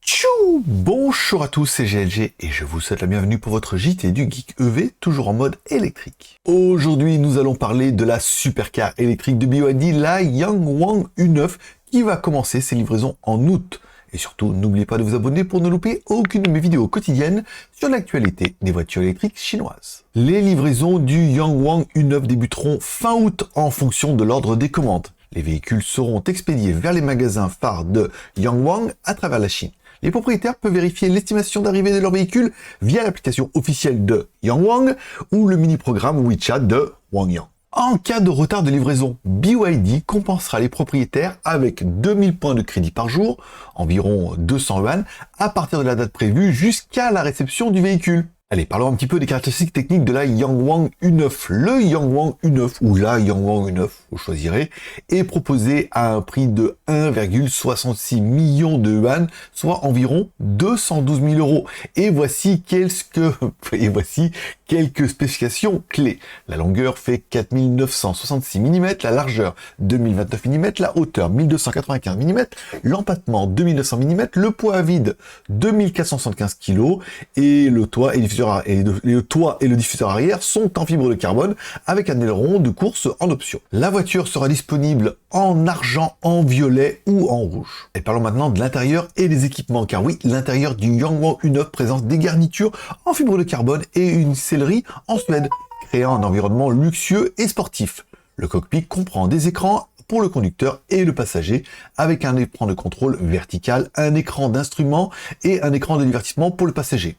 Tchou! Bonjour à tous, c'est GLG et je vous souhaite la bienvenue pour votre JT du Geek EV, toujours en mode électrique. Aujourd'hui, nous allons parler de la supercar électrique de BYD, la Yangwang U9, qui va commencer ses livraisons en août. Et surtout, n'oubliez pas de vous abonner pour ne louper aucune de mes vidéos quotidiennes sur l'actualité des voitures électriques chinoises. Les livraisons du Yangwang U9 débuteront fin août en fonction de l'ordre des commandes. Les véhicules seront expédiés vers les magasins phares de Yangwang à travers la Chine. Les propriétaires peuvent vérifier l'estimation d'arrivée de leur véhicule via l'application officielle de Yangwang ou le mini-programme WeChat de Wangyang. En cas de retard de livraison, BYD compensera les propriétaires avec 2000 points de crédit par jour, environ 200 yuan, à partir de la date prévue jusqu'à la réception du véhicule. Allez, parlons un petit peu des caractéristiques techniques de la Yangwang U9. Le Yangwang U9, ou la Yangwang U9, vous choisirez, est proposé à un prix de 1,66 million de yuan, soit environ 212 000 euros. Et voici quelques spécifications clés. La longueur fait 4966 mm, la largeur 2029 mm, la hauteur 1295 mm, l'empattement 2900 mm, le poids à vide 2475 kg, et le toit et le diffuseur arrière sont en fibre de carbone avec un aileron de course en option. La voiture sera disponible en argent, en violet ou en rouge. Et parlons maintenant de l'intérieur et des équipements, car oui, l'intérieur du Yangwang U9 présente des garnitures en fibre de carbone et une sellerie en Suède, créant un environnement luxueux et sportif. Le cockpit comprend des écrans pour le conducteur et le passager, avec un écran de contrôle vertical, un écran d'instrument et un écran de divertissement pour le passager.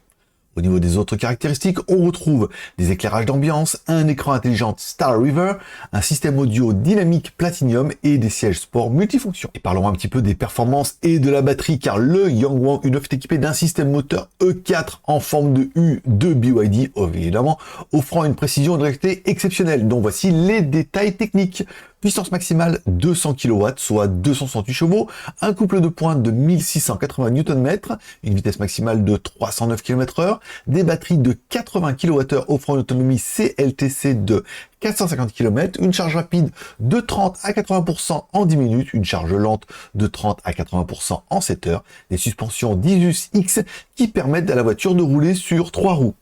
Au niveau des autres caractéristiques, on retrouve des éclairages d'ambiance, un écran intelligent Star River, un système audio dynamique Platinum et des sièges sport multifonctions. Et parlons un petit peu des performances et de la batterie, car le Yangwang U9 est équipé d'un système moteur E4 en forme de U de BYD, évidemment, offrant une précision et une réactivité exceptionnelle, dont voici les détails techniques. Puissance maximale 200 kW, soit 268 chevaux, un couple de pointe de 1680 Nm, une vitesse maximale de 309 km/h, des batteries de 80 kWh offrant une autonomie CLTC de 450 km, une charge rapide de 30 à 80% en 10 minutes, une charge lente de 30 à 80% en 7 heures, des suspensions Disus X qui permettent à la voiture de rouler sur 3 roues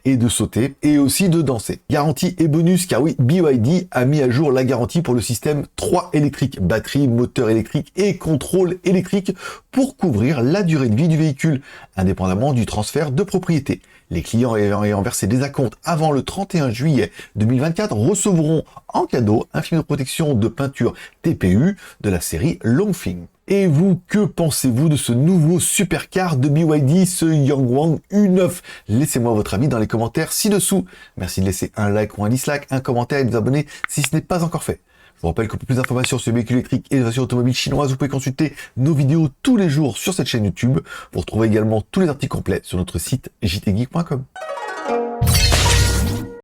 et de sauter et aussi de danser. Garantie et bonus, car oui, BYD a mis à jour la garantie pour le système 3 électrique, batterie, moteur électrique et contrôle électrique pour couvrir la durée de vie du véhicule, indépendamment du transfert de propriété. Les clients ayant versé des acomptes avant le 31 juillet 2024 recevront en cadeau un film de protection de peinture TPU de la série Longfeng. Et vous, que pensez-vous de ce nouveau supercar de BYD, ce Yangwang U9? Laissez-moi votre avis dans les commentaires ci-dessous. Merci de laisser un like ou un dislike, un commentaire et de vous abonner si ce n'est pas encore fait. Je vous rappelle que pour plus d'informations sur les véhicules électriques et les voitures automobiles chinoises, vous pouvez consulter nos vidéos tous les jours sur cette chaîne YouTube. Vous retrouvez également tous les articles complets sur notre site jtgeek.com.